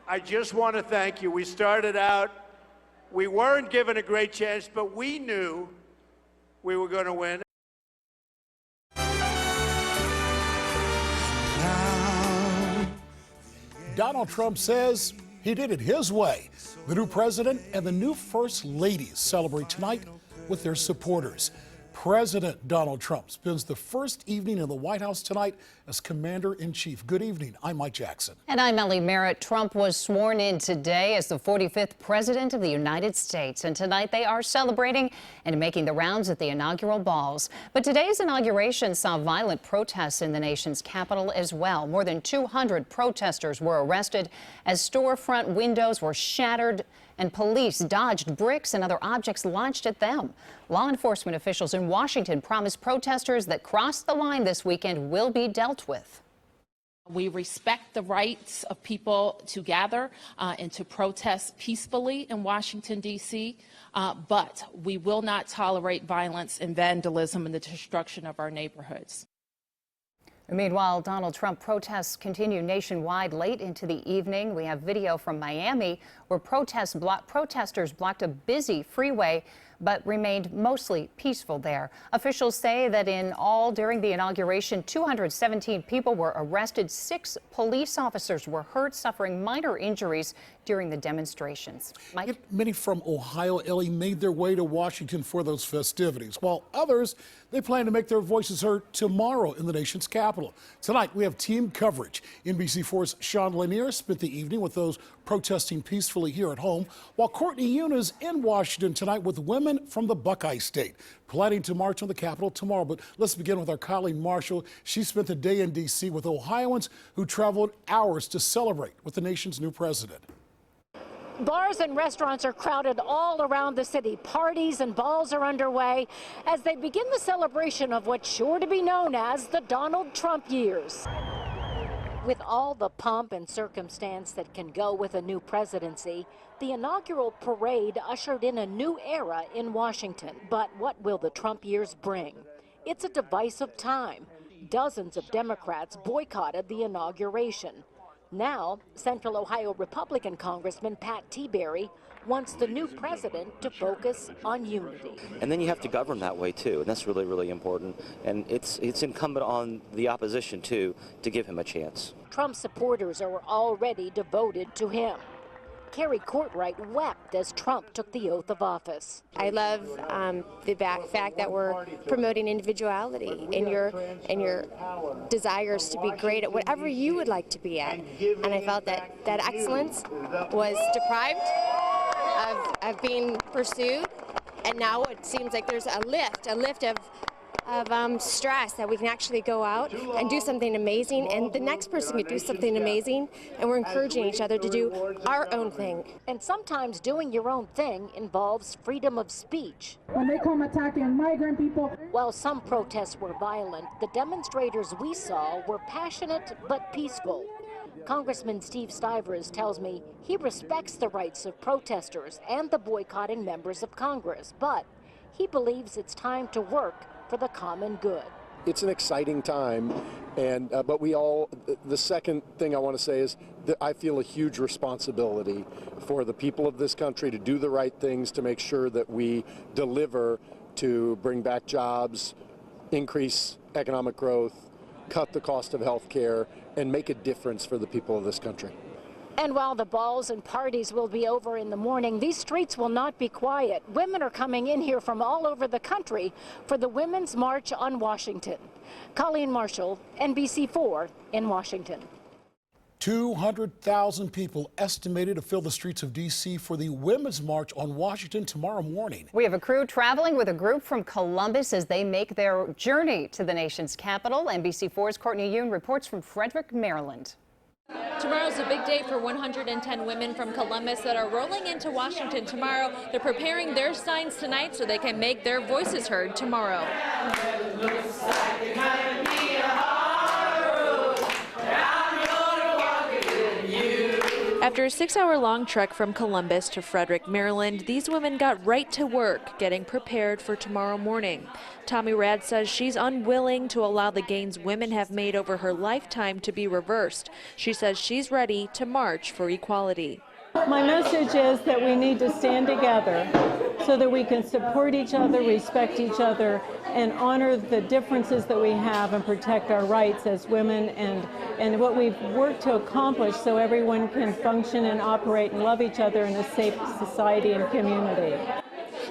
I just want to thank you. We started out, we weren't given a great chance, but we knew we were going to win. Donald Trump says he did it his way. The new president and the new first lady celebrate tonight with their supporters. President Donald Trump spends the first evening in the White House tonight as Commander-in-Chief. Good evening. I'm Mike Jackson. And I'm Ellie Merritt. Trump was sworn in today as the 45th President of the United States. And tonight they are celebrating and making the rounds at the inaugural balls. But today's inauguration saw violent protests in the nation's capital as well. More than 200 protesters were arrested as storefront windows were shattered and police dodged bricks and other objects launched at them. Law enforcement officials in Washington promised protesters that cross the line this weekend will be dealt with. We respect the rights of people to gather and to protest peacefully in Washington, D.C., but we will not tolerate violence and vandalism and the destruction of our neighborhoods. Meanwhile, Donald Trump protests continue nationwide late into the evening. We have video from Miami where protesters blocked a busy freeway but remained mostly peaceful there. Officials say that in all during the inauguration, 217 people were arrested. 6 police officers were hurt, suffering minor injuries during the demonstrations. Mike? Many from Ohio, Ellie, made their way to Washington for those festivities, while others, they plan to make their voices heard tomorrow in the nation's capital. Tonight, we have team coverage. NBC4's Sean Lanier spent the evening with those protesting peacefully here at home, while Courtney Yoon is in Washington tonight with women from the Buckeye State, planning to march on the Capitol tomorrow. But let's begin with our colleague Marshall. She spent the day in D.C. with Ohioans who traveled hours to celebrate with the nation's new president. Bars and restaurants are crowded all around the city. Parties and balls are underway as they begin the celebration of what's sure to be known as the Donald Trump years. With all the pomp and circumstance that can go with a new presidency, the inaugural parade ushered in a new era in Washington. But what will the Trump years bring? It's a divisive time. Dozens of Democrats boycotted the inauguration. Now, Central Ohio Republican Congressman Pat Tiberi wants the new president to focus on unity. And then you have to govern that way, too, and that's really, really important. And it's incumbent on the opposition, too, to give him a chance. Trump supporters are already devoted to him. Carrie Courtwright wept as Trump took the oath of office. I love the fact that we're promoting individuality in your desires to be great at whatever you would like to be at. And I felt that excellence was deprived of being pursued. And now it seems like there's a lift of stress that we can actually go out and do something amazing, and the next person could do something amazing, and we're encouraging each other to do our own thing. And sometimes doing your own thing involves freedom of speech. When they come attacking migrant people. While some protests were violent, the demonstrators we saw were passionate but peaceful. Congressman Steve Stivers tells me he respects the rights of protesters and the boycotting members of Congress, but he believes it's time to work for the common good. It's an exciting time, and but the second thing I want to say is that I feel a huge responsibility for the people of this country to do the right things to make sure that we deliver to bring back jobs, increase economic growth, cut the cost of health care, and make a difference for the people of this country. And while the balls and parties will be over in the morning, these streets will not be quiet. Women are coming in here from all over the country for the Women's March on Washington. Colleen Marshall, NBC4 in Washington. 200,000 people estimated to fill the streets of D.C. for the Women's March on Washington tomorrow morning. We have a crew traveling with a group from Columbus as they make their journey to the nation's capital. NBC4's Courtney Yoon reports from Frederick, Maryland. Tomorrow's a big day for 110 women from Columbus that are rolling into Washington tomorrow. They're preparing their signs tonight so they can make their voices heard tomorrow. After a 6-hour-long trek from Columbus to Frederick, Maryland, these women got right to work getting prepared for tomorrow morning. Tommy Rad says she's unwilling to allow the gains women have made over her lifetime to be reversed. She says she's ready to march for equality. My message is that we need to stand together so that we can support each other, respect each other, and honor the differences that we have and protect our rights as women and what we've worked to accomplish so everyone can function and operate and love each other in a safe society and community.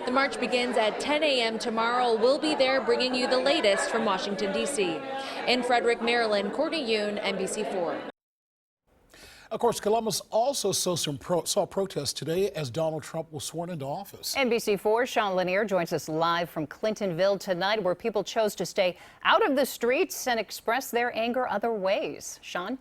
The march begins at 10 a.m. tomorrow. We'll be there bringing you the latest from Washington, D.C. In Frederick, Maryland, Courtney Yoon, NBC4. Of course, Columbus also saw protests today as Donald Trump was sworn into office. NBC4's Sean Lanier joins us live from Clintonville tonight, where people chose to stay out of the streets and express their anger other ways. Sean?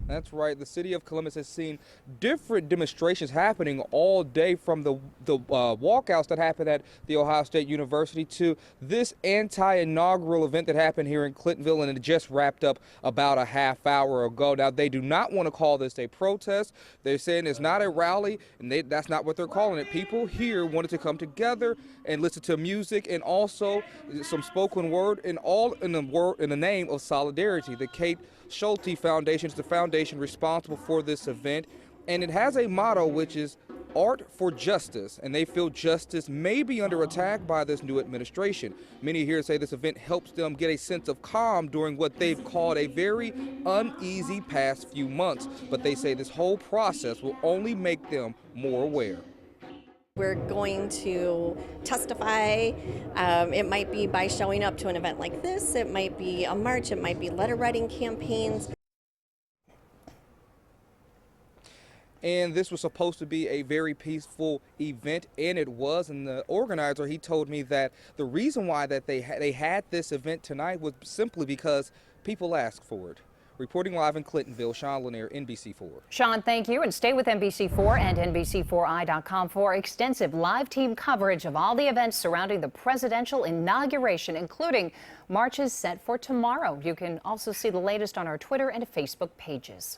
That's right. The city of Columbus has seen different demonstrations happening all day, from the walkouts that happened at the Ohio State University to this anti-inaugural event that happened here in Clintonville, and it just wrapped up about a half hour ago. Now, they do not want to call this a protest. They're saying it's not a rally, and that's not what they're calling it. People here wanted to come together and listen to music and also some spoken word, and all in the name of solidarity. The Kate Schulte Foundation is the foundation responsible for this event, and it has a motto which is art for justice, and they feel justice may be under attack by this new administration. Many here say this event helps them get a sense of calm during what they've called a very uneasy past few months, but they say this whole process will only make them more aware. We're going to testify. It might be by showing up to an event like this. It might be a march. It might be letter writing campaigns. And this was supposed to be a very peaceful event, and it was. And the organizer, he told me that the reason why that they had this event tonight was simply because people asked for it. Reporting live in Clintonville, Sean Lanier, NBC4. Sean, thank you, and stay with NBC4 and NBC4i.com for extensive live team coverage of all the events surrounding the presidential inauguration, including marches set for tomorrow. You can also see the latest on our Twitter and Facebook pages.